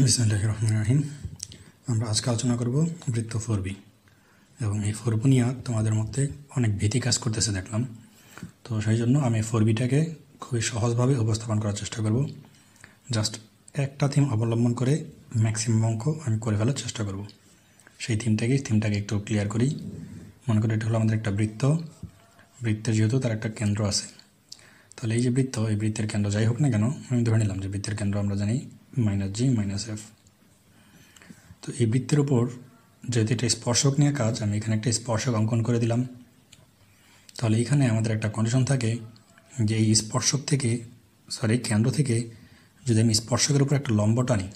বিসমিল্লাহির রহমানির রহিম। আমরা আজকে আলোচনা করব বৃত্ত 4b এবং এই 4b নিয়ে তোমাদের মধ্যে অনেক ভীতি কাজ করতেছে দেখলাম। তো সেই জন্য আমি 4bটাকে খুবই সহজভাবে উপস্থাপন করার চেষ্টা করব। জাস্ট একটা থিম অবলম্বন করে ম্যাক্সিমাম অঙ্ক আমি করে ফেলার চেষ্টা করব। সেই থিমটাকে একটু ক্লিয়ার করি। মনে করি এটা হলো আমাদের একটা বৃত্তের যেহেতু তার একটা কেন্দ্র আছে, তাহলে এই যে বৃত্ত, এই বৃত্তের কেন্দ্র যাই হোক না কেন, আমি ধরে নিলাম যে বৃত্তের কেন্দ্র আমরা জানি -g - f। তো এই বৃত্তের উপর যেহেতু এটা স্পর্শক নিয়ে কাজ, আমি এখানে একটা স্পর্শক অঙ্কন করে দিলাম। তাহলে এখানে আমাদের একটা কন্ডিশন থাকে যে এই কেন্দ্র থেকে যদি আমি স্পর্শকের উপর একটা লম্ব টানি,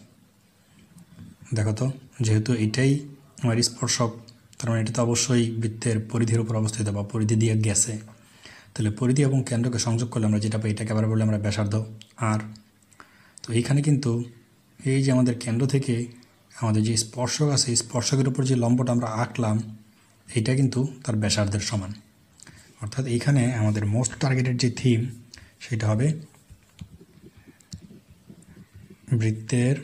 দেখো তো যেহেতু এটাই আমার স্পর্শক, তার মানে এটা তো অবশ্যই বৃত্তের পরিধির উপর অবস্থিত বা পরিধি দিয়ে গেছে। তাহলে পরিধি এবং কেন্দ্রকে সংযোগ করলে আমরা যেটা পাই, এটাকে আবার বললে আমরা ব্যাসার্ধ আর। তো এইখানে কিন্তু এই যে আমাদের কেন্দ্র থেকে আমাদের যে স্পর্শক আছে, স্পর্শকের উপর যে লম্বটা আমরা আঁকলাম, এইটা কিন্তু তার ব্যাসার্ধের সমান। অর্থাৎ এইখানে আমাদের মোস্ট টার্গেটেড যে থিম সেটা হবে বৃত্তের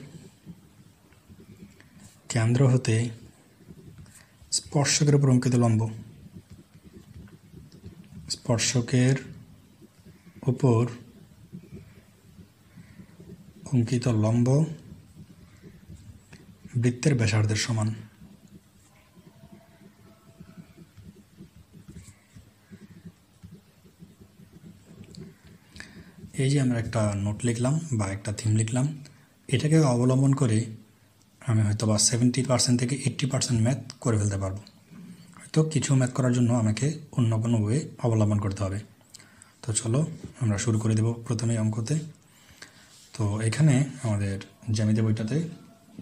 কেন্দ্র হতে স্পর্শকের উপর অঙ্কিত লম্ব, স্পর্শকের উপর অঙ্কিত লম্ব বৃত্তের ব্যাসার্ধের সমান। এই যে আমরা একটা নোট লিখলাম বা একটা থিম লিখলাম, এটাকে অবলম্বন করে আমি হয়তো বা 70% থেকে 80% ম্যাথ করে ফেলতে পারবো। হয়তো কিছু ম্যাথ করার জন্য আমাকে অন্য কোনো ওয়ে অবলম্বন করতে হবে। তো চলো আমরা শুরু করে দেব প্রথমেই অঙ্কতে। তো এখানে আমাদের জ্যামিতি বইটাতে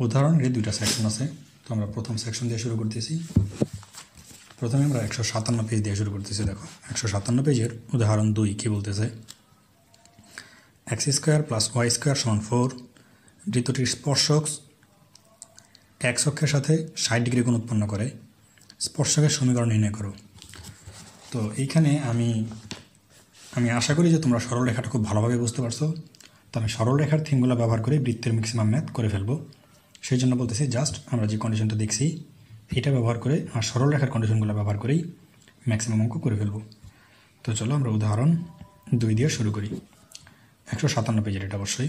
উদাহরণের 2টা সেকশন আছে। তো আমরা প্রথম সেকশন দিয়ে শুরু করতেছি। প্রথমে আমরা 157 পেজ দিয়ে শুরু করতেছি। দেখো 157 পেজের উদাহরণ 2 কী বলতেছে, x² + y² = 4, বৃত্তটির স্পর্শক x অক্ষের সাথে 60 ডিগ্রি কোণ উৎপন্ন করে, স্পর্শকের সমীকরণ নির্ণয় করো। তো এইখানে আমি আশা করি যে তোমরা সরল রেখাটা খুব ভালোভাবে বুঝতে পারছো। তো আমি সরল রেখার থিমগুলো ব্যবহার করে বৃত্তের ম্যাক্সিমাম ম্যাথ করে ফেলবো। সেই জন্য বলতেছি জাস্ট আমরা যে কন্ডিশনটা দেখছি এটা ব্যবহার করে আর সরল রেখার কন্ডিশনগুলো ব্যবহার করেই ম্যাক্সিমাম অঙ্ক করে ফেলবো। তো চলো আমরা উদাহরণ 2 দিয়ে শুরু করি। 157 পেজের এটা অবশ্যই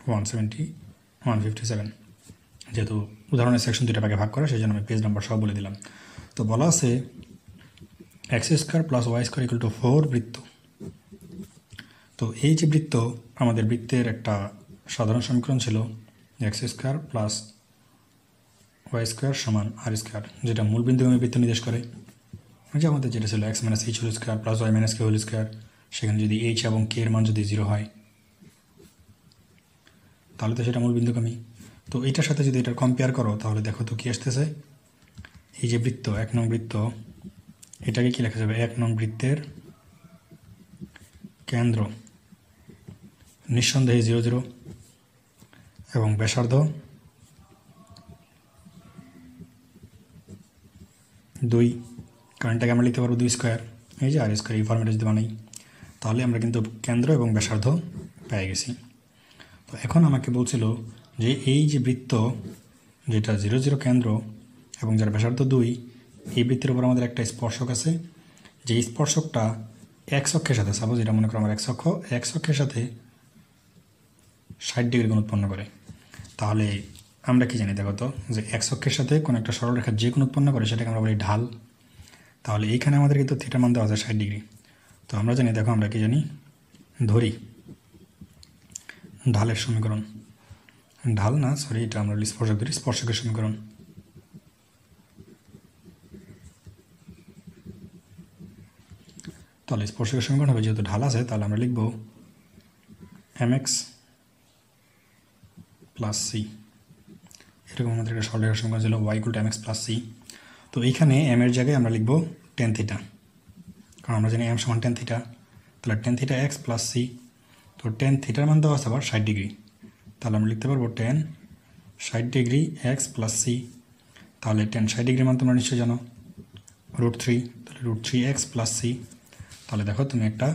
157, যেহেতু উদাহরণের সেকশন 2টা ভাগে ভাগ করা, সেই জন্য আমি পেজ নাম্বার সব বলে দিলাম। তো বলা আছে x² + y² = 4 বৃত্ত। তো এই যে বৃত্ত, আমাদের বৃত্তের একটা সাধারণ সমীকরণ ছিল x² + y² = r², যেটা মূল বিন্দুগামী বৃত্ত নির্দেশ করে। যে আমাদের যেটা ছিল x - h² + y - k², সেখানে যদি h এবং k এর মান যদি 0 হয় তাহলে তো সেটা মূল বিন্দুগামী। তো এইটার সাথে যদি এটা কম্পেয়ার করো তাহলে দেখো তো কী আসতেছে, এই যে বৃত্ত 1 নং বৃত্ত, এটাকে কি লেখা যাবে, 1 নং বৃত্তের কেন্দ্র নিঃসন্দেহে 0 0 এবং ব্যাসার্ধ 2, কারণ এটাকে আমরা লিখতে পারবো 2², এই যে r², এই ফর্মেটে যদি বানাই তাহলে আমরা কিন্তু কেন্দ্র এবং ব্যাসার্ধ পেয়ে গেছি। তো এখন আমাকে বলছিল যে এই যে বৃত্ত যেটা 0 0 কেন্দ্র এবং যার ব্যাসার্ধ 2, এই বৃত্তের উপর আমাদের একটা স্পর্শক আছে, যে স্পর্শকটা x অক্ষের সাথে, সাপোজ এটা মনে করো আমার x অক্ষের সাথে 60 ডিগ্রি কোণ উৎপন্ন করে। তাহলে আমরা কি জানি, দেখো তো যে x অক্ষের সাথে কোনো একটা সরল রেখা যে কোণ উৎপন্ন করে সেটাকে আমরা বলি ঢাল। তাহলে এইখানে আমাদের কিন্তু থিটার মান দেওয়া আছে 60 ডিগ্রি। তো আমরা জানি, দেখো আমরা কি জানি, ধরি ঢালের সমীকরণ, ঢাল না সরি, এটা আমরা স্পর্শক ধরি, স্পর্শকের সমীকরণ। তাহলে স্পর্শকের সমীকরণ হবে, যেহেতু ঢাল আছে তাহলে আমরা লিখব mx + c। এরকম আমাদের একটা সরল রেখার সমীকরণ ছিল y = mx + c। তো এইখানে m এর জায়গায় আমরা লিখব tan θ, কারণ আমরা জানি m = tan θ। তাহলে tan θ x + c। তো tan θ মান দেওয়া আছে আবার 60 ডিগ্রি, তাহলে আমরা লিখতে পারবো tan 60 ডিগ্রি x + c। তাহলে tan 60 ডিগ্রি মান তোমরা নিশ্চয়ই জানো √3, তাহলে √3x + c। তাহলে দেখো তুমি একটা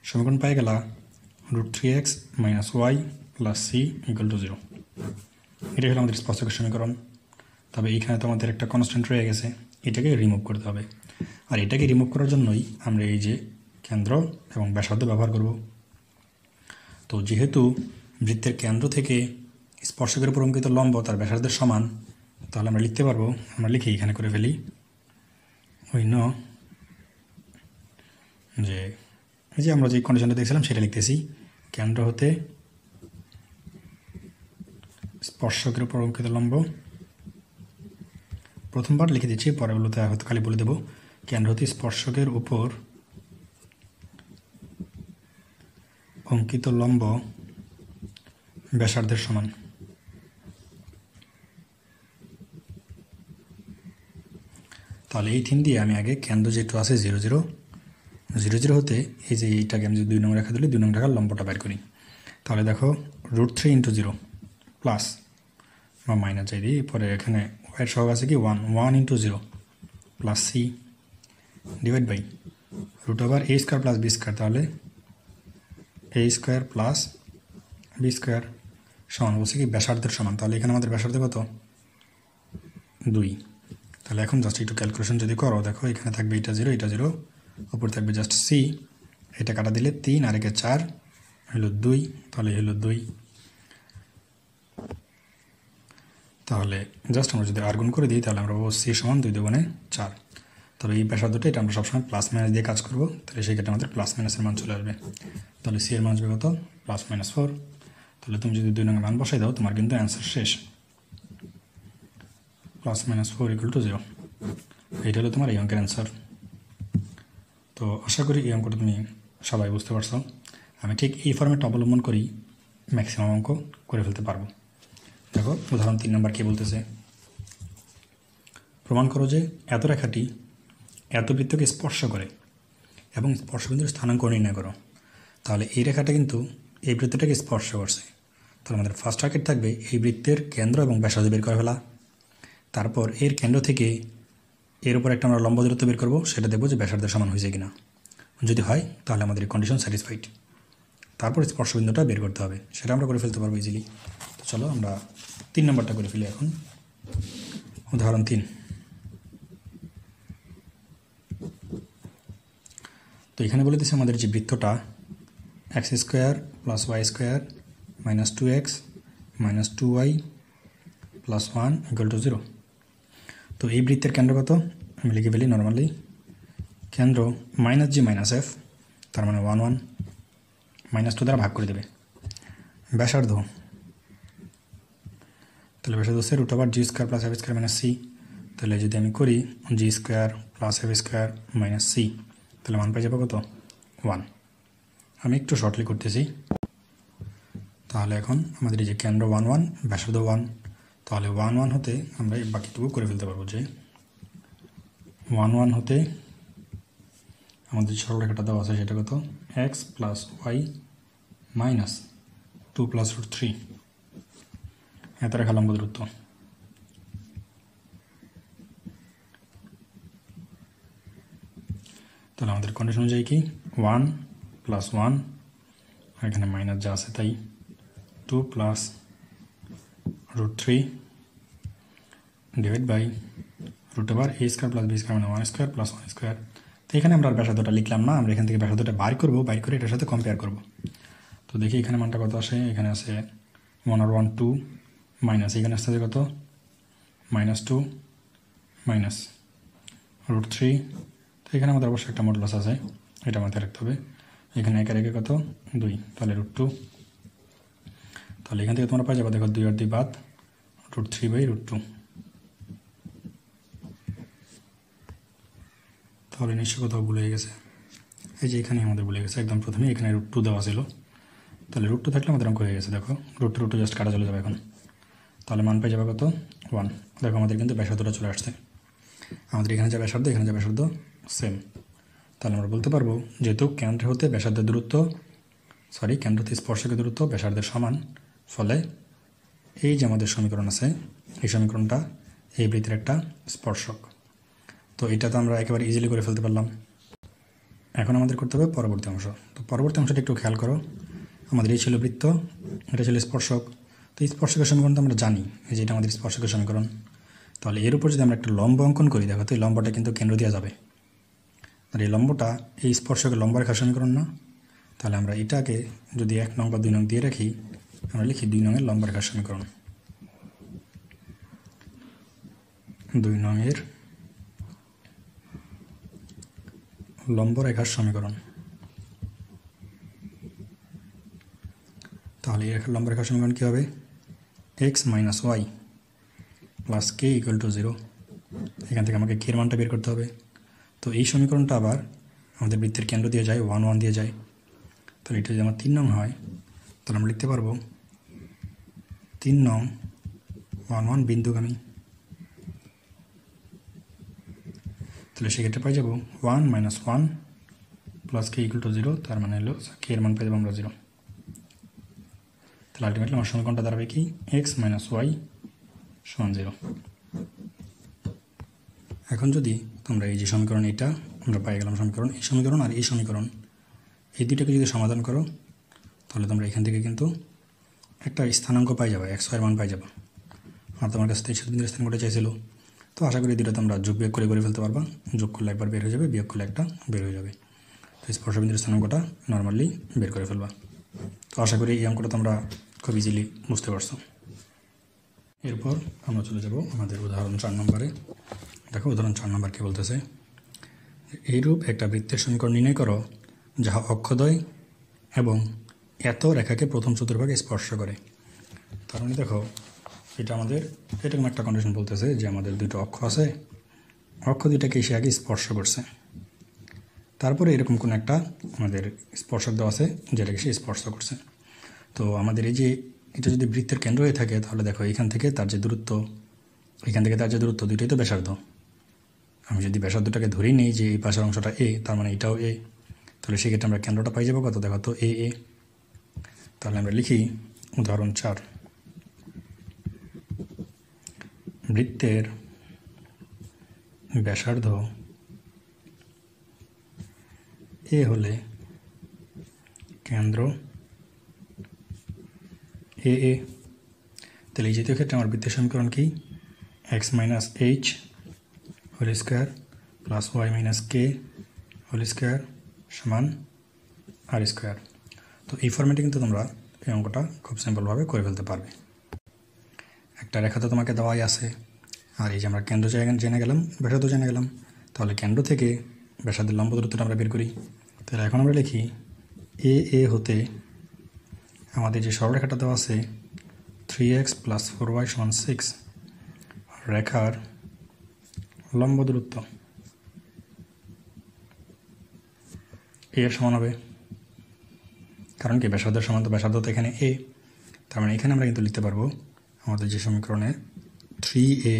সমীকরণ পেয়ে গেলা √3x - y + c = 0। এটাই হলো আমাদের স্পর্শকের সমীকরণ। তবে এইখানে তো আমাদের একটা কনস্ট্যান্ট রয়ে গেছে, এটাকে রিমুভ করতে হবে। আর এটাকে রিমুভ করার জন্যই আমরা এই যে কেন্দ্র এবং ব্যাসার্ধ ব্যবহার করব। তো যেহেতু বৃত্তের কেন্দ্র থেকে স্পর্শকের উপর অঙ্কিত লম্ব তার ব্যাসার্ধের সমান, তাহলে আমরা লিখতে পারবো, আমরা লিখে এখানে করে ফেলি, ওই নো যে এই যে আমরা যে কন্ডিশনটা দেখছিলাম সেটা লিখতেছি, কেন্দ্র হতে স্পর্শকের উপর অঙ্কিত লম্ব, প্রথমবার লিখে দিচ্ছি, পরেরগুলোতে হয়তো খালি বলে দেবো, কেন্দ্র হতে স্পর্শকের উপর অঙ্কিত লম্ব ব্যাসার্ধের সমান। তাহলে এই থিম দিয়ে আমি আগে কেন্দ্র যেটা আছে 0 0 0 0 হতে এই যে এইটাকে আমি যদি 2 নং রেখা দিলে 2 নং রেখার লম্বটা বের করি, তাহলে দেখো √3 × 0 প্লাস বা মাইনাস যাই দিই, পরে এখানে ওয়াইয়ের সহগ আছে কি 1 × 0 plus C divide by √a² plus b², তাহলে a² প্লাস b² সমান বলছে কি ব্যাসার্ধের সমান। তাহলে এখানে আমাদের ব্যাসার্ধ কত 2। তাহলে এখন জাস্ট একটু ক্যালকুলেশন যদি করো, দেখো এখানে থাকবে এটা 0 এটা 0, উপরে থাকবে জাস্ট সি, এটা কাটা দিলে 3 আর একে 4 হলো 2, তাহলে হলো 2। তাহলে জাস্ট আমরা যদি আর গুণ করে দিই তাহলে আমরা সি সমান 2 × 4। তবে এই ব্যাসার্ধটা এটা আমরা সবসময় প্লাস মাইনাস দিয়ে কাজ করবো, তাহলে সেই ক্ষেত্রে আমাদের প্লাস মাইনাসের মান চলে আসবে। তাহলে সি এর মান আসবে কত +-4। তাহলে তুমি যদি 2 নং মান বসাই দাও তোমার কিন্তু অ্যান্সার শেষ, +-4 = 0। এইটা হলো তোমার এই অঙ্কের অ্যান্সার। তো আশা করি এই অঙ্কটা তুমি সবাই বুঝতে পারছো। আমি ঠিক এই ফর্মেটটা অবলম্বন করি ম্যাক্সিমাম অঙ্ক করে ফেলতে পারবো। দেখো উদাহরণ 3 নম্বর কী বলতেছে, প্রমাণ করো যে এত রেখাটি এত বৃত্তকে স্পর্শ করে এবং স্পর্শবিন্দুর স্থানাঙ্ক নির্ণয় করো। তাহলে এই রেখাটা কিন্তু এই বৃত্তটাকে স্পর্শ করছে, তাহলে আমাদের ফার্স্ট টার্গেট থাকবে এই বৃত্তের কেন্দ্র এবং ব্যাসার্ধ বের করে ফেলা। তারপর এর কেন্দ্র থেকে এর উপর একটা আমরা লম্ব দূরত্ব বের করবো, সেটা দেখবো যে ব্যাসার্ধের সমান হয়েছে কিনা। যদি হয় তাহলে আমাদের এই কন্ডিশন স্যাটিসফাইড। তারপর স্পর্শবিন্দুটা বের করতে হবে, সেটা আমরা করে ফেলতে পারবো ইজিলি। তো চলো আমরা 3 নম্বরটা করে ফেলি এখন। উদাহরণ 3। তো এখানে বলে দিচ্ছে আমাদের যে বৃত্তটা x² + y² - 2x - 2y + 1 = 0। তো এই বৃত্তের কেন্দ্র কত আমি লিখে ফেলি নর্মালি, কেন্দ্র -g - f, তার মানে 1 1 -2 দ্বারা ভাগ করে দেবে। ব্যাসার্ধ, তাহলে ব্যাসার্ধ হচ্ছে √g² + f² - c, তাহলে যদি আমি করি g² + f² - c, তাহলে মান পেয়ে যাবো কত 1। আমি একটু শর্টলি করতেছি। তাহলে এখন আমাদের এই যে কেন্দ্র 1 1 ব্যাসার্ধ 1, তাহলে 1 1 হতে আমরা এই বাকিটুকু করে ফেলতে পারবো যে 1 1 হতে আমাদের সরলরেখাটা দেওয়া আছে সেটা কত x + y - 2 + √3, এত রেখা লম্ব দূরত্ব। তাহলে আমাদের কন্ডিশন অনুযায়ী কি 1 + 1, এখানে মাইনাস যা আছে তাই 2 + √3 ডিভাইড বাই √a² + b² মানে 1² + 1²। তো এখানে আমরা ব্যাসার্ধটা লিখলাম না, আমরা এখান থেকে ব্যাসার্ধটা বাইর করবো, বাইর করে এটার সাথে কম্পেয়ার করব। তো দেখি এখানে মানটা কত আসে, এখানে আছে 1 আর 1 2 মাইনাস, এখানে আসতে কত -2 মাইনাস √3। তো এখানে আমাদের অবশ্যই একটা মডুলাস আছে, এটা মাথায় রাখতে হবে। এখানে একের একে কত 2, তাহলে √2। তাহলে এখান থেকে তোমরা পাই যাবে দেখো 2 আর 2 বাদ, √3/√2। তাহলে নিশ্চয় কোথাও ভুলে গেছে, এই যে এখানে আমাদের ভুলে গেছে, একদম প্রথমে এখানে √2 দেওয়া ছিল, তাহলে √2 থাকলে আমাদের অঙ্ক হয়ে গেছে। দেখো √2 জাস্ট কাটা চলে যাবে এখন, তাহলে মান পেয়ে যাবে কত 1। দেখো আমাদের কিন্তু ব্যাসার্ধটা চলে আসছে, আমাদের এখানে যা ব্যাসার্ধ এখানে যা ব্যাসার্ধ সেম। তাহলে আমরা বলতে পারবো যেহেতু কেন্দ্র হতে ব্যাসার্ধের দূরত্ব কেন্দ্র হতে স্পর্শকের দূরত্ব ব্যাসার্ধের সমান, ফলে এই যে আমাদের সমীকরণ আছে এই সমীকরণটা এই বৃত্তের একটা স্পর্শক। তো এটা তো আমরা একেবারে ইজিলি করে ফেলতে পারলাম। এখন আমাদের করতে হবে পরবর্তী অংশ। তো পরবর্তী অংশটা একটু খেয়াল করো, আমাদের এই ছিল বৃত্ত, এটা ছিল স্পর্শক। তো স্পর্শকের সমীকরণ তো আমরা জানি, এই যে এটা আমাদের স্পর্শকের সমীকরণ। তাহলে এর উপর যদি আমরা একটা লম্ব অঙ্কন করি, দেখো তো এই লম্বটা কিন্তু কেন্দ্র দেওয়া যাবে, আর এই লম্বটা এই স্পর্শকের লম্ব রেখার সমীকরণ না। তাহলে আমরা এটাকে যদি 1 নং বা 2 নং দিয়ে রাখি, আমরা লিখি 2 নংয়ের লম্ব রেখার সমীকরণ। 2 নংয়ের লম্ব রেখার সমীকরণ। তাহলে এই লম্ব রেখার সমীকরণ কী হবে? x minus Y plus K equal to 0। এখান থেকে আমাকে কের মানটা বের করতে হবে। তো এই সমীকরণটা আবার আমাদের বৃত্তের কেন্দ্র দিয়ে যায়, 1 1 দিয়ে যায়। তাহলে এটা যদি আমার 3 নং হয়, তাহলে আমরা লিখতে পারবো 3 নং 1 1 বিন্দুগামী। তাহলে সেক্ষেত্রে পাই যাবো 1 minus 1 plus K equal to 0, তার মানে হলো কে এর মান পাই যাবো আমরা 0। তাহলে আলটিমেটলি আমার সমীকরণটা দাঁড়াবে কি? x মাইনাস ওয়াই সমান 0। এখন যদি তোমরা এই যে সমীকরণ, এটা আমরা পাই গেলাম সমীকরণ, এই সমীকরণ আর এই সমীকরণ, এই দুইটাকে যদি সমাধান করো, তাহলে তোমরা এখান থেকে কিন্তু একটা স্থানাঙ্ক পাই যাবে, x y এর মান পাই যাবে। আর তোমার কাছে 3 বিন্দুর স্থানাঙ্কটা চাইছিল, তো আশা করি দুটো তোমরা যোগ বিয়োগ করে ফেলতে পারবা। যোগ করলে একবার বের হয়ে যাবে, বিয়োগ করলে একটা বের হয়ে যাবে। তো স্পর্শবিন্দুর স্থানাঙ্কটা নর্মালি বের করে ফেলবা। তো আশা করি এই অঙ্কটা তোমরা খুব ইজিলি বুঝতে পারছো। এরপর আমরা চলে যাব আমাদের উদাহরণ 4 নম্বরে। দেখো উদাহরণ 4 নম্বর কী বলতেছে, এইরূপ একটা বৃত্তের সমীকরণ নির্ণয় করো যাহা অক্ষদ্বয় এবং এত রেখাকে প্রথম চতুর্ভাগে স্পর্শ করে। তার মানে দেখো এটা আমাদের এরকম একটা কন্ডিশন বলতেছে যে আমাদের দুটো অক্ষ আছে, অক্ষ দুইটাকে এসে আগে স্পর্শ করছে, তারপরে এরকম কোনো একটা আমাদের স্পর্শক দেওয়া আছে যেটাকে সে স্পর্শ করছে। তো আমাদের এই যে এটা যদি বৃত্তের কেন্দ্র হয়ে থাকে, তাহলে দেখো এখান থেকে তার যে দূরত্ব, এখান থেকে তার যে দূরত্ব, দুটোই তো ব্যাসার্ধ। আমি যদি ব্যাসার্ধটাকে ধরেই নেই যে এই পাশের অংশটা এ, তার মানে এটাও এ, তাহলে সেক্ষেত্রে আমরা কেন্দ্রটা পাই যাবো কত? দেখো তো এ এ। তাহলে আমরা লিখি উদাহরণ 4, বৃত্তের ব্যাসার্ধ এ হলে কেন্দ্র এ এ। তাহলে এই জাতীয় ক্ষেত্রে আমার বৃত্তের সমীকরণ কি? x minus H whole square plus Y minus K whole square সমান আর স্কোয়ার। তো এই ফর্মেটে কিন্তু তোমরা এই অঙ্কটা খুব সিম্পলভাবে করে ফেলতে পারবে। একটা রেখা তো তোমাকে দেওয়াই আছে, আর এই যে আমরা কেন্দ্র জেনে গেলাম, ব্যাসার্ধ জেনে গেলাম, তাহলে কেন্দ্র থেকে ব্যাসার্ধের লম্ব দূরত্বটা আমরা বের করি। তাহলে এখন আমরা লিখি এ এ হতে আমাদের যে সরলরেখাটা দেওয়া আছে 3x প্লাস 4y সমান 6, রেখার লম্ব দূরত্ব এর সমান হবে, কারণ কি ব্যাসার্ধের সমান, তো ব্যাসার্ধ তো এখানে এ, তার মানে এখানে আমরা কিন্তু লিখতে পারবো আমাদের যে সমীকরণে 3a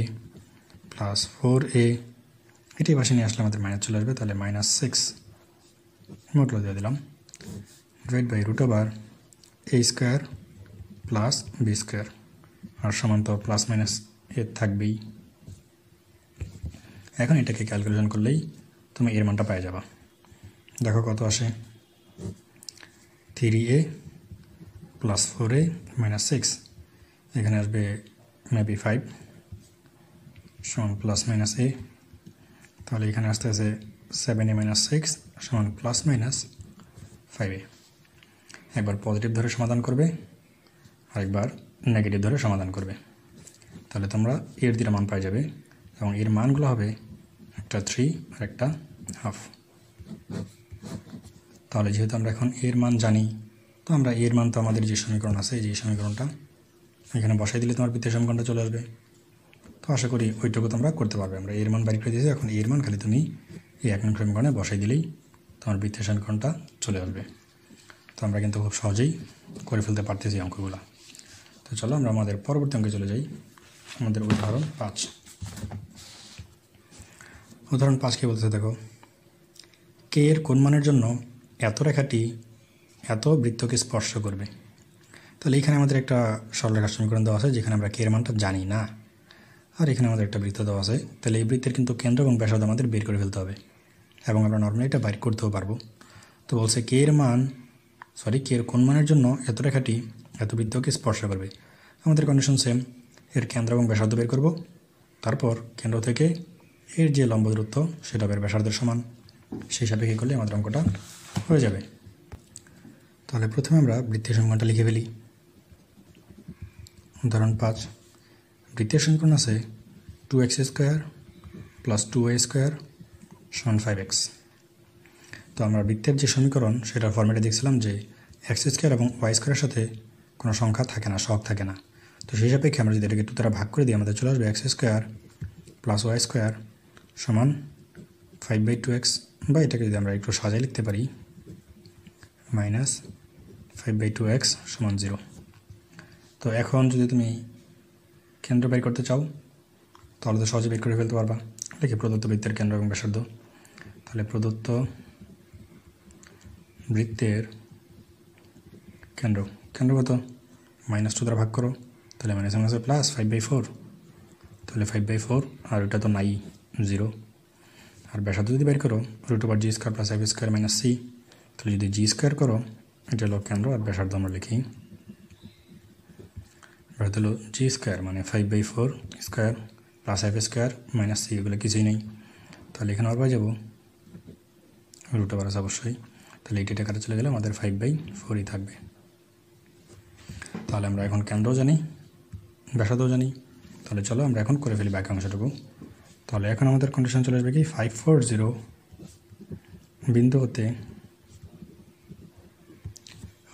প্লাস 4a, এটাই পাশে নিয়ে আসলে আমাদের মাইনাস চলে আসবে। তাহলে -6 মোটলো দিয়ে দিলাম divide by root over a square plus B square, R সমান তো প্লাস মাইনাস এ থাকবেই। এখন এটাকে ক্যালকুলেশন করলেই তুমি এর মানটা পেয়ে যাবা। দেখো কত আসে, 3a প্লাস 4a মাইনাস 6, এখানে আসবে মেবি 5 সমান প্লাস মাইনাস এ। তাহলে এখানে আসতে আছে 7a মাইনাস 6 সমান প্লাস মাইনাস 5a। একবার পজিটিভ ধরে সমাধান করবে, আরেকবার নেগেটিভ ধরে সমাধান করবে, তাহলে তোমরা এর দুটো মান পাই যাবে, এবং এর মানগুলো হবে একটা 3 আর একটা হাফ। তাহলে যেহেতু আমরা এখন এর মান জানি, তো আমরা এর মান তো আমাদের যে সমীকরণ আছে, যে সমীকরণটা এখানে বসাই দিলে তোমার বৃত্তের সমীকরণটা চলে আসবে। তো আশা করি ওইটুকু তোমরা করতে পারবে। আমরা এর মান বাড়ি করে দিয়েছি, এখন এর মান খালি তুমি এই 1 নং সমীকরণে বসাই দিলেই তোমার বৃত্তের সমীকরণটা চলে আসবে। তো আমরা কিন্তু খুব সহজেই করে ফেলতে পারতেছি অঙ্কগুলো। তো চলো আমরা আমাদের পরবর্তী অঙ্কে চলে যাই, আমাদের উদাহরণ 5। উদাহরণ 5 কি বলতেছে দেখো, কে এর কোন মানের জন্য এত রেখাটি এত বৃত্তকে স্পর্শ করবে। তাহলে এখানে আমাদের একটা সরলরেখার সমীকরণ দেওয়া আছে যেখানে আমরা কে এর মানটা জানি না, আর এখানে আমাদের একটা বৃত্ত দেওয়া আছে। তাহলে এই বৃত্তের কিন্তু কেন্দ্র এবং ব্যাসার্ধ আমাদের বের করে ফেলতে হবে, এবং আমরা নর্মালি এটা বাইর করতেও পারবো। তো বলছে কে এর কোন মানের জন্য এত রেখাটি এত বৃত্তকে স্পর্শ করবে। আমাদের কন্ডিশন সেম, এর কেন্দ্র এবং ব্যাসার্ধ বের করব, তারপর কেন্দ্র থেকে এর যে লম্ব দূরত্ব সেটা বের ব্যাসার্ধের সমান, সেই সাপেক্ষে করলে আমাদের অঙ্কটা হয়ে যাবে। তাহলে প্রথমে আমরা বৃত্তের সমীকরণটা লিখে ফেলি। উদাহরণ 5, বৃত্তের সমীকরণ আছে 2x² + 2y² = 5x। তো আমরা বৃত্তের যে সমীকরণ সেটার ফর্মেটে দেখছিলাম যে x² এবং y² সাথে কোনো সংখ্যা থাকে না, সহগ থাকে না। তো সেই সাপেক্ষে আমরা যদি এটাকে 2 দ্বারা ভাগ করে দিই, আমাদের চলে আসবে x² + y² = 5/2x, বা এটাকে যদি আমরা একটু সাজায় লিখতে পারি -5/2x = 0। তো এখন যদি তুমি কেন্দ্র বের করতে চাও তাহলে তো সহজে বের করে ফেলতে পারবা। দেখি প্রদত্ত বৃত্তের কেন্দ্র এবং ব্যাসার্ধ। তাহলে প্রদত্ত বৃত্তের কেন্দ্র কত? -2 দ্বারা ভাগ করো, তাহলে -5/4, তাহলে 5/4, আর এটা তো নাই 0। আর ব্যাসার্ধ যদি বের করো √g² + f² - c, তাহলে যদি g² করো, এটা হলো কেন্দ্র, আর ব্যাসার্ধ আমরা লিখি ব্যাসার্ধ হলো g² মানে 5/4² + f² - c, এগুলো কিছুই নেই। তাহলে এখানে আবার পাই যাবো √ আছে অবশ্যই, তাহলে এটা কাটা চলে গেলে আমাদের 5/4ই থাকবে। তাহলে আমরা এখন কেন্দ্রও জানি, ব্যাসার্ধও জানি। তাহলে চলো আমরা এখন করে ফেলি বাকি অংশটুকু। তাহলে এখন আমাদের কন্ডিশন চলে আসবে কি 540 বিন্দু হতে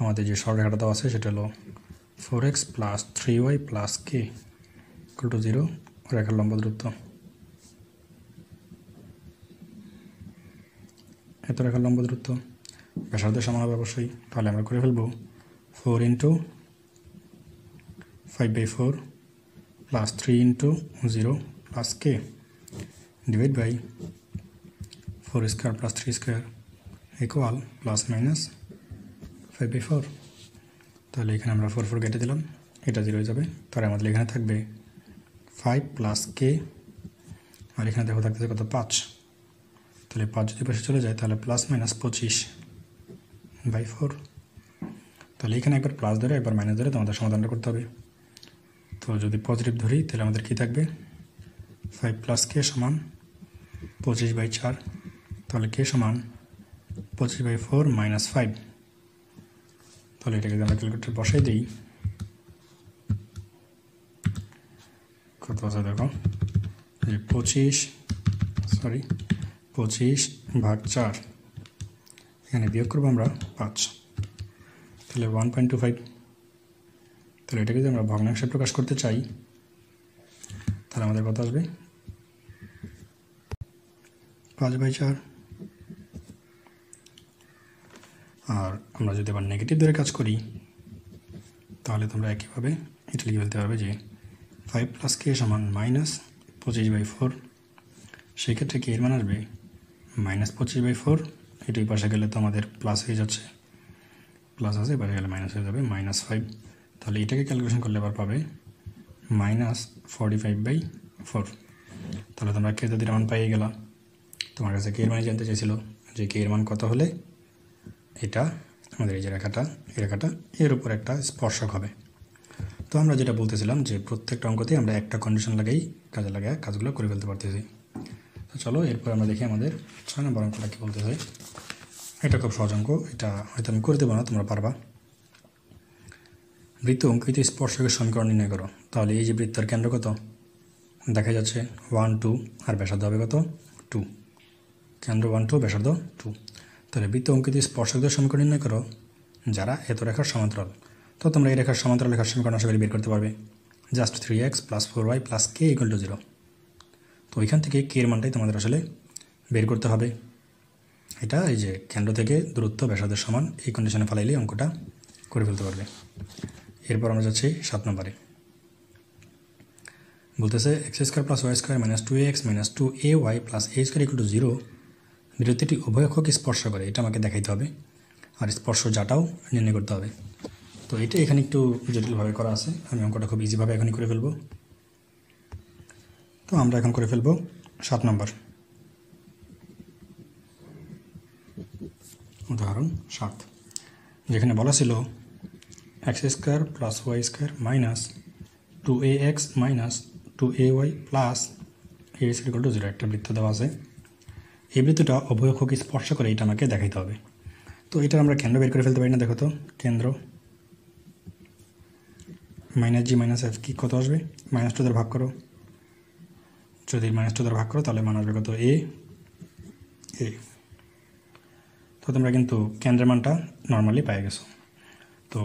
আমাদের যে সরলরেখাটা দেওয়া আছে সেটা হলো 4x + 3y + k = 0, রেখার লম্ব দূরত্ব এত, রেখার লম্ব দূরত্ব ব্যাসার্ধের সমান হবে অবশ্যই। তাহলে আমরা করে ফেলবো 4 × 5/4 + 3 × 0 + k / 4² + 3² = ±5/4। তাহলে এখানে আমরা 4 কেটে দিলাম, এটা 0 হয়ে যাবে। তাহলে আমাদের এখানে থাকবে 5 + k, আর এখানে দেখো থাকতেছে কত? 5। তাহলে 5 যদি পাশে চলে যায় তাহলে ±25/4। তাহলে এখানে একবার প্লাস ধরে একবার মাইনাস ধরে তোমাদের সমাধানটা করতে হবে। তো যদি পজিটিভ ধরি তাহলে আমাদের কী থাকবে? 5 + k = 25/4, তাহলে k = 25/4 - 5। তাহলে এটাকে যদি আমরা ক্যালকুলেটর বসাই দিই, কত আছে দেখো, যে 25/4, এখানে বিয়োগ করবো আমরা 5, তাহলে 1.25। তাহলে এটাকে যদি আমরা ভগ্নাংশে প্রকাশ করতে চাই তাহলে আমাদের কত আসবে? 5/4। আর আমরা যদি আবার নেগেটিভ ধরে কাজ করি তাহলে তোমরা একইভাবে এটা লিখে ফেলতে পারবে যে 5 + k = -25/4। সেই ক্ষেত্রে কি এর মান আসবে -25/4। এটাই পাশে গেলে তো আমাদের প্লাস হয়ে যাচ্ছে, প্লাস আছে, এবারে গেলে মাইনাস হয়ে যাবে -5। তাহলে এটাকে ক্যালকুলেশন করলে আবার পাবে -45/4। তাহলে তোমরা কে যদি মান পাইয়ে গেলা, তোমার কাছে কে এর মানে জানতে চাইছিল যে কে এর মান কত হলে এটা আমাদের এই যে রেখাটা, এই রেখাটা এর উপর একটা স্পর্শক হবে। তো আমরা যেটা বলতেছিলাম যে প্রত্যেকটা অঙ্কতেই আমরা একটা কন্ডিশন কাজে লাগাই কাজগুলো করে ফেলতে পারতেছি। তো চলো এরপর আমরা দেখি আমাদের 6 নম্বর অঙ্কটা কী বলতেছে। এটা খুব সহজ অঙ্ক, এটা হয়তো আমি করে দেবো না, তোমরা পারবা। বৃত্ত অঙ্কিত স্পর্শকের সমীকরণ নির্ণয় করো। তাহলে এই যে বৃত্তের কেন্দ্র কত দেখা যাচ্ছে 1, 2, আর ব্যাসার্ধ হবে কত? 2। কেন্দ্র 1, 2, ব্যাসার্ধ 2। তাহলে বৃত্ত অঙ্কিত স্পর্শকদের সমীকরণ নির্ণয় করো যারা এত রেখার সমান্তরাল। তো তোমরা এই রেখার সমান্তরাল রেখার সমীকরণ আশা করি বের করতে পারবে। Just 3x + 4y + k = 0। তো ওইখান থেকে কে এর মানটাই তোমাদের আসলে বের করতে হবে। এটা এই যে কেন্দ্র থেকে দূরত্ব ব্যাসার্ধের সমান, এই কন্ডিশনে ফেলাইলে অঙ্কটা করে ফেলতে পারবে। এরপর আমরা যাচ্ছি 7 নম্বরে। বলতেছে x² + y² - 2ax - 2ay + a² = 0 বৃত্তটি উভয়ক্ষক স্পর্শ করে, এটা আমাকে দেখাইতে হবে। আর স্পর্শ যাটাও নির্ণয় করতে হবে। তো এটা এখানে একটু জটিলভাবে করা আছে, আমি অঙ্কটা খুব ইজিভাবে এখনই করে ফেলবো। তো আমরা এখন করে ফেলবো 7 নম্বর। উদাহরণ 7, যেখানে বলা ছিল x² + y² - 2ax minus 2ay plus a equal to 0 একটা বৃত্ত দেওয়া আছে। এই বৃত্তটা উভয় অক্ষকে স্পর্শ করে এটা আমাকে দেখাইতে হবে। তো এটা আমরা কেন্দ্র বের করে ফেলতে পারি না, দেখো তো কেন্দ্র মাইনাস জি মাইনাস এফ কি কত আসবে, -2 দ্বারা ভাগ করো, যদি -2 দ্বারা ভাগ করো তাহলে মান আসবে কত এ। তো তোমরা কিন্তু কেন্দ্রের মানটা নর্মালি পেয়ে গেছো। তো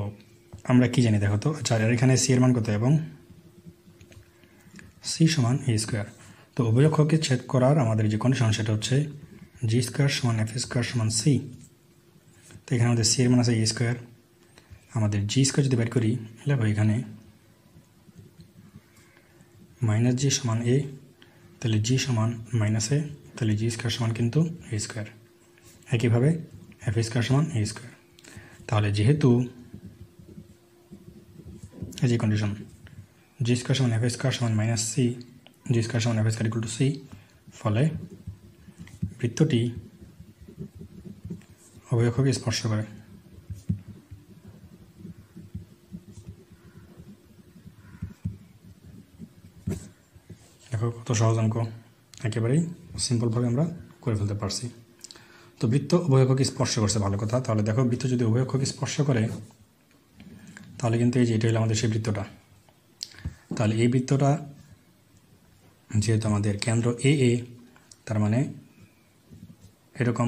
আমরা কি জানি দেখো তো, আচ্ছা আর এখানে সি এর মান কত এবং সি সমান এ স্কোয়ার। তো উভয় অক্ষকে ছেদ করার আমাদের যে কন্ডিশন সেটা হচ্ছে জি স্কোয়ার সমান এফ স্কোয়ার সমান সি। তো এখানে আমাদের সি এর মান আছে এ স্কোয়ার, আমাদের জি স্কোয়ার যদি বের করি লেখো এখানে মাইনাস জি সমান এ, তাহলে জি সমান মাইনাস এ, তাহলে জি স্কোয়ার সমান কিন্তু এ স্কোয়ার। একইভাবে এফ স্কোয়ার সমান এ স্কোয়ার। তাহলে যেহেতু এই যে কন্ডিশন জি স্কোয়ার সমান এফ স্কোয়ার সমান মাইনাস সি, জি স্কোয়ার সমান F square equal to C, ফলে বৃত্তটি উভয় অক্ষকে স্পর্শ করে। দেখো কত সহজ অঙ্ক, একেবারেই সিম্পলভাবে আমরা করে ফেলতে পারছি। তো বৃত্ত উভয় অক্ষকে স্পর্শ করছে, ভালো কথা। তাহলে দেখো বৃত্ত যদি উভয় অক্ষকে স্পর্শ করে তাহলে কিন্তু এই যে এটা হলো আমাদের সেই বৃত্তটা। তাহলে এই বৃত্তটা যেহেতু আমাদের কেন্দ্র এ এ, তার মানে এরকম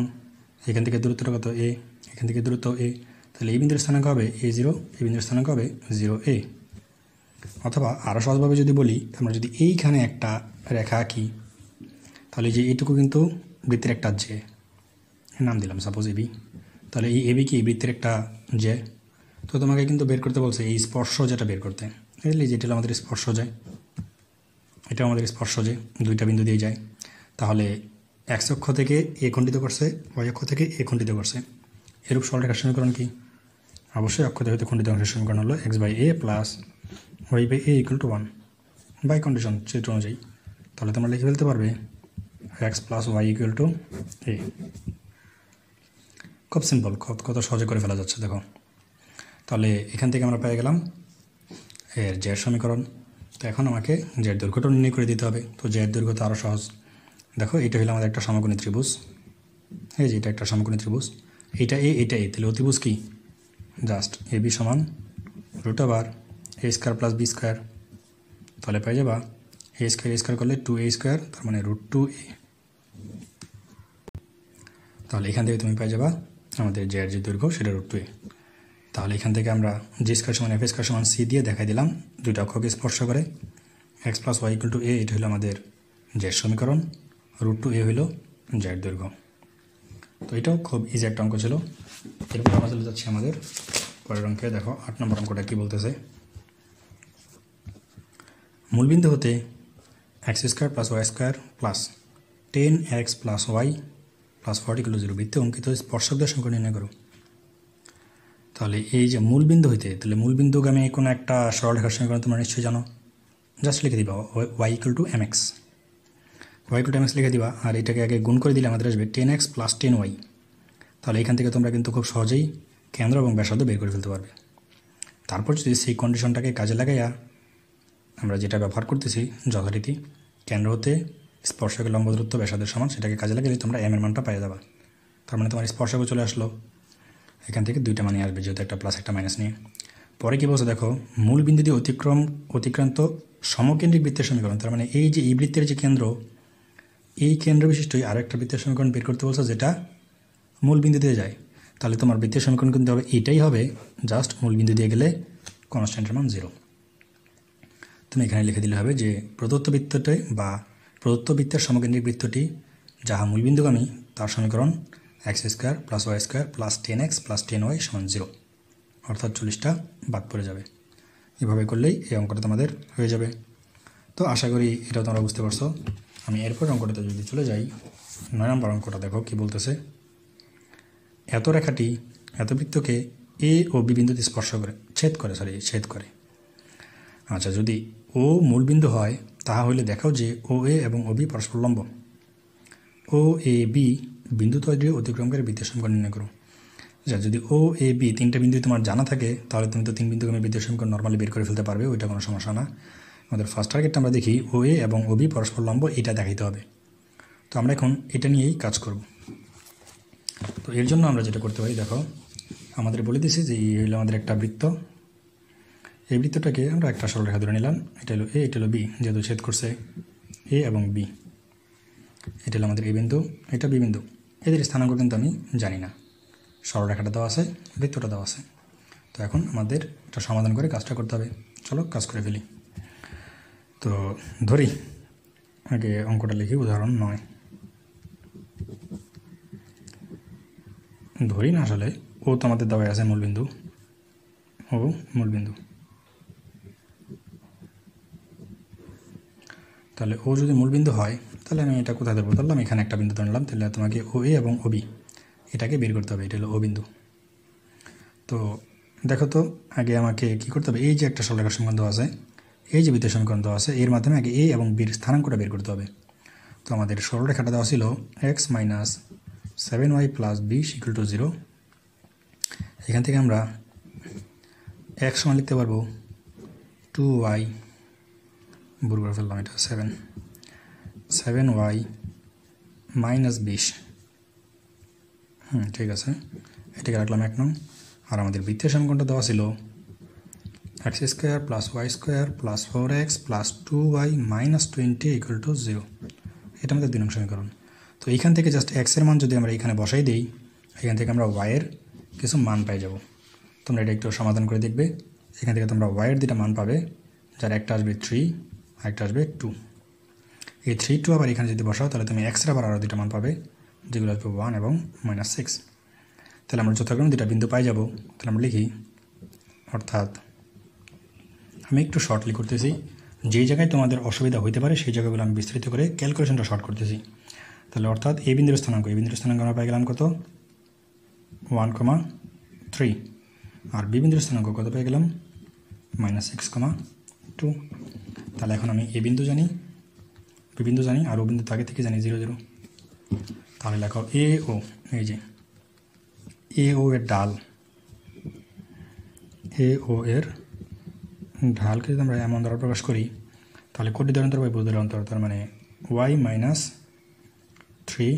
এখান থেকে দূরত্বটা কত এ, এখান থেকে দূরত্ব এ, তাহলে এই বিন্দুর স্থানাঙ্ক হবে a0, এই বিন্দুর স্থানাঙ্ক হবে 0a। অথবা আরও সহজভাবে যদি বলি, আমরা যদি এইখানে একটা রেখা আঁকি তাহলে যে এইটুকু কিন্তু বৃত্তের একটা জে, নাম দিলাম সাপোজ এবি, তাহলে এই এবি কি এই বৃত্তের একটা জে। তো তোমাকে কিন্তু বের করতে বলছে এই স্পর্শ যেটা বের করতে, এই যেটা আমাদের স্পর্শ যায়, এটা আমাদের স্পর্শ যে দুইটা বিন্দু দিয়ে যায়। তাহলে এক্স অক্ষ থেকে এ খণ্ডিত করছে, ওয়াই অক্ষ থেকে এ খণ্ডিত করছে। এরূপ সরলরেখার সমীকরণ কি? অবশ্যই অক্ষ থেকে খণ্ডিত অংশের সমীকরণ হলো X by A plus Y by A equal to 1 by condition চিত্র অনুযায়ী। তাহলে তোমরা লিখে ফেলতে পারবে X plus Y equal to A. খুব সিম্পল, কত সহজে করে ফেলা যাচ্ছে দেখো। তাহলে এখান থেকে আমরা পেয়ে গেলাম এর জের সমীকরণ। তো এখন আমাকে জের দৈর্ঘ্যটা নির্ণয় করে দিতে হবে। তো জের দৈর্ঘ্য তো আরও সহজ। দেখো এটা হলো আমাদের একটা সমকোণী ত্রিভুজ, এই যে এটা একটা সমকোণী ত্রিভুজ, এটা এ এটা এ, তাহলে অতিভুজ কি জাস্ট এ বি সমান root over a square plus B square. তাহলে পেয়ে যাবা এ স্কোয়ার করলে 2a স্কোয়ার, তার মানে √2a। তাহলে এখান থেকে তুমি পেয়ে যাবা আমাদের জের যে দৈর্ঘ্য সেটা √2a। তাহলে এখান থেকে আমরা জি স্কোয়ার সমান এফ স্কোয়ার সমান সি দিয়ে দেখাই দিলাম দুইটা অক্ষকে স্পর্শ করে X plus Y equal to A, এটা হলো আমাদের জের সমীকরণ, √2a হইল জের দৈর্ঘ্য। তো এটাও খুব ইজি একটা অঙ্ক ছিল। এরপর আমরা চলে যাচ্ছি আমাদের পরের অঙ্কে। দেখো 8 নম্বর অঙ্কটা কী বলতেছে, মূলবিন্দু হতে X square plus Y square plus 10x plus Y plus 40 = 0 বৃত্তে অঙ্কিত স্পর্শকদের সংখ্যা নির্ণয় করো। তাহলে এই যে মূলবিন্দু হইতে, তাহলে মূলবিন্দুগামী কোনো একটা সরলরেখার সমীকরণ তোমরা নিশ্চয়ই জানো, জাস্ট লিখে দিবা y = mx, y = mx লিখে দিবা। আর এটাকে আগে গুণ করে দিলে আমাদের আসবে 10x প্লাস 10y। তাহলে এখান থেকে তোমরা কিন্তু খুব সহজেই কেন্দ্র এবং ব্যাসার্ধ বের করে ফেলতে পারবে। তারপর যদি সেই কন্ডিশনটাকে কাজে লাগাইয়া আমরা যেটা ব্যবহার করতেছি যথারীতি কেন্দ্র হতে স্পর্শকের লম্ব দূরত্ব ব্যাসার্ধের সমান, সেটাকে কাজে লাগালে তোমরা এম এর মানটা পেয়ে যাবা। তার মানে তোমার স্পর্শকও চলে আসলো, এখান থেকে দুইটা মানই আসবে যেহেতু একটা প্লাস একটা মাইনাস নিয়ে। পরে কী বলছে দেখো, মূল বিন্দু দিয়ে অতিক্রান্ত সমকেন্দ্রিক বৃত্তের সমীকরণ। তার মানে এই যে এই বৃত্তের যে কেন্দ্র, এই কেন্দ্র বিশিষ্টই আরও একটা বৃত্তের সমীকরণ বের করতে বলছে যেটা মূল বিন্দু দিয়ে যায়। তাহলে তোমার বৃত্তের সমীকরণ কিন্তু হবে এইটাই হবে, জাস্ট মূল বিন্দু দিয়ে গেলে কনস্ট্যান্টের মান 0। তুমি এখানে লিখে দিলে হবে যে প্রদত্ত বৃত্তটি বা প্রদত্ত বৃত্তের সমকেন্দ্রিক বৃত্তটি যাহা মূলবিন্দুগামী তার সমীকরণ X square plus Y square plus 10x plus 10y সমান 0, অর্থাৎ 40টা বাদ পড়ে যাবে। এভাবে করলেই এই অঙ্কটা তোমাদের হয়ে যাবে। তো আশা করি এটাও তোমরা বুঝতে পারছো। আমি এরপর অঙ্কটাতে যদি চলে যাই, 9 নম্বর অঙ্কটা দেখো কি বলতেছে, এত রেখাটি এত বৃত্তকে এ ও বি বিন্দুতে স্পর্শ করে ছেদ করে। আচ্ছা, যদি ও মূলবিন্দু হয় তাহা হইলে দেখাও যে ও এ এবং ও বি পরস্পর লম্ব। ও এ বি বিন্দু তৈরি অতিক্রমকারী বৃত্তের সমীকরণ নির্ণয় করো। আচ্ছা, যদি ও এ বি তিনটা বিন্দু তোমার জানা থাকে তাহলে তুমি তো 3 বিন্দুগামী বৃত্তের সমীকরণ নর্মালি বের করে ফেলতে পারবে, ওইটা কোনো সমস্যা না। আমাদের ফার্স্ট টার্গেটটা আমরা দেখি ও এ এবং ও বি পরস্পর লম্ব, এটা দেখাইতে হবে। তো আমরা এখন এটা নিয়েই কাজ করব। তো এর জন্য আমরা যেটা করতে পারি, দেখো আমাদের বলে দিয়েছি যে এই হলো আমাদের একটা বৃত্ত। এই বৃত্তটাকে আমরা একটা সরলরেখা ধরে নিলাম, এটা হলো এ, এটা হলো বি, যেহেতু ছেদ করছে এ এবং বি। এটা হলো আমাদের এ বিন্দু, এটা বি বিন্দু। এদের স্থানাঙ্ক কিন্তু আমি জানি না, সরলরেখাটা দেওয়া আছে, বৃত্তটা দেওয়া আছে। তো এখন আমাদের এটা সমাধান করে কাজটা করতে হবে। চলো কাজ করে ফেলি। তো ধরি আগে অঙ্কটা লিখি, উদাহরণ নয়। ধরি না, আসলে ও তো আমাদের দেওয়া আছে মূলবিন্দু, ও মূলবিন্দু। তাহলে ও যদি মূলবিন্দু হয় তাহলে আমি এটা কোথায় ধরবো? ধরলাম এখানে একটা বিন্দু ধরলাম, তাহলে তোমাকে ও এ এবং ও বি এটাকে বের করতে হবে। এটা হলো ও বিন্দু। তো দেখো তো আগে আমাকে কি করতে হবে, এই যে একটা সরলরেখার সমীকরণ দেওয়া আছে, এই যে বৃত্তের সমীকরণ দেওয়া আছে, এর মাধ্যমে আগে এ এবং বির স্থানাঙ্কটা বের করতে হবে। তো আমাদের সরলরেখাটা দেওয়া ছিল x minus 7y plus B equal to 0। এখান থেকে আমরা x সমান লিখতে পারবো 2y, ভুল করে ফেললাম, এটা 7y মাইনাস 20। ঠিক আছে, এটাকে রাখলাম 1 নং। আর আমাদের বৃত্তের সমীকরণটা দেওয়া ছিল x square plus Y square plus 4x plus 2y minus 20 equal to 0। এটা আমাদের 2 নং সমীকরণ। তো এইখান থেকে জাস্ট x এর মান যদি আমরা এখানে বসাই দিই, এখান থেকে আমরা y এর কিছু মান পাই যাব। তোমরা এটা একটু সমাধান করে দেখবে। এখান থেকে তোমরা y এর দুটা মান পাবে, যার একটা আসবে 3 আর একটা আসবে 2। এই 3 2 আবার এখানে যদি বসাও তাহলে তুমি x এর আবার আরও দুটা মান পাবে, যেগুলো আসবে 1 এবং -6। তাহলে আমরা যথাক্রমে দুটা বিন্দু পাই যাব। তাহলে আমরা লিখি, অর্থাৎ আমি একটু শর্টলি করতেছি, যেই জায়গায় তোমাদের অসুবিধা হইতে পারে সেই জায়গাগুলো আমি বিস্তারিত করে ক্যালকুলেশনটা শর্ট করতেছি। তাহলে অর্থাৎ এই বিন্দুর স্থানাঙ্ক আমরা পাই গেলাম কত? 1,3। আর বি বিন্দুর স্থানাঙ্ক কত পেয়ে গেলাম? -6,2। তাহলে এখন আমি এ বিন্দু জানি, বি বিন্দু জানি, আর ও বিন্দু আগে থেকে জানি 0 0। তাহলে লেখো এ ও, এই যে এ ও এর ঢাল, এ ও এর ঢালকে যদি আমরা এমন দ্বারা প্রকাশ করি তাহলে কোটি দ্বারা অন্তর বাই বহু দ্বারা অন্তর, তার মানে y minus 3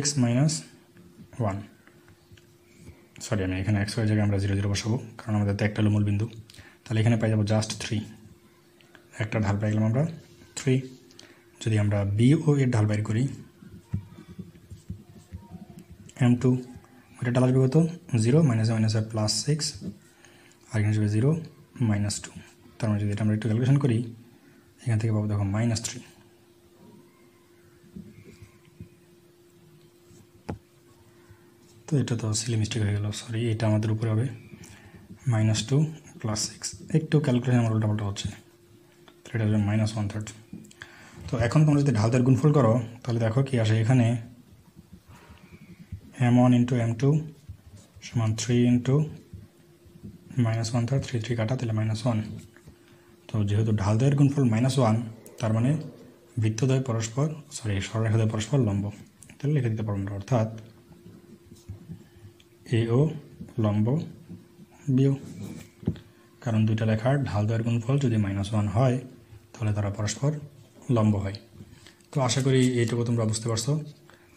x minus 1। Sorry, আমি এখানে x এর জায়গায় আমরা 0 0 বসাবো, কারণ আমাদের তো একটা হলো মূল বিন্দু। তাহলে এখানে পাই যাবো জাস্ট 3, একটা ঢাল পাই গেলাম আমরা 3। যদি আমরা বি ও এর ঢাল বাইর করি m2, ওইটা ঢাল আসবে কত? 0 মাইনাস প্লাস 6, আর এখানে আসবে 0 -2। তার মানে যদি এটা আমরা একটু ক্যালকুলেশন করি, এখান থেকে পাবো দেখো -3। তো এটা তো সিলি মিস্টেক হয়ে গেল, সরি, এটা আমাদের উপরে হবে -2 প্লাস 6। একটু ক্যালকুলেশন আমার উল্টাপাল্টা হচ্ছে, তো এটা হবে -1/3। তো এখন তোমরা যদি ঢালদের গুণফল করো তাহলে দেখো কি আসে, এখানে m1 ইন্টু m2 সমান 3 ইন্টু -1/3, 3 3 কাটা, তাহলে -1। তো যেহেতু ঢালদ্বয়ের গুণফল -1, তার মানে বৃত্তদ্বয় পরস্পর, সরলরেখাদ্বয় পরস্পর লম্ব। তাহলে লিখে দিতে পারবো আমরা, অর্থাৎ এ ও লম্ব বিও, কারণ দুইটা রেখার ঢালদ্বয়ের গুণফল যদি -1 হয় তাহলে তারা পরস্পর লম্ব হয়। তো আশা করি এইটুকু তোমরা বুঝতে পারছো,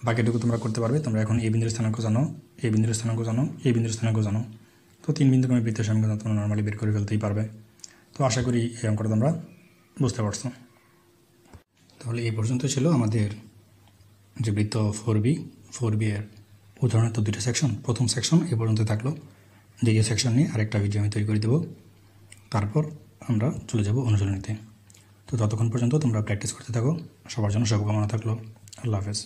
বাকিটুকু তোমরা করতে পারবে। তোমরা এখন এই বিন্দুর স্থানাঙ্ক জানো, এই বিন্দুর স্থানাঙ্ক জানো, এই বিন্দুর স্থানাঙ্ক জানো। তো 3 বিন্দু আমি বৃত্তের সমীকরণ তোমরা নর্মালি বের করে ফেলতেই পারবে। তো আশা করি এই অঙ্কটা তোমরা বুঝতে পারছো। তাহলে এই পর্যন্ত ছিল আমাদের যে বৃত্ত 4B এর উদাহরণের তো 2টা সেকশন। প্রথম সেকশন এ পর্যন্ত থাকলো, দ্বিতীয় সেকশন নিয়ে আরেকটা ভিডিও আমি তৈরি করে দেবো, তারপর আমরা চলে যাব অনুশীলনীতে। তো ততক্ষণ পর্যন্ত তোমরা প্র্যাকটিস করতে থাকো। সবার জন্য শুভকামনা থাকলো। আল্লাহ হাফেজ।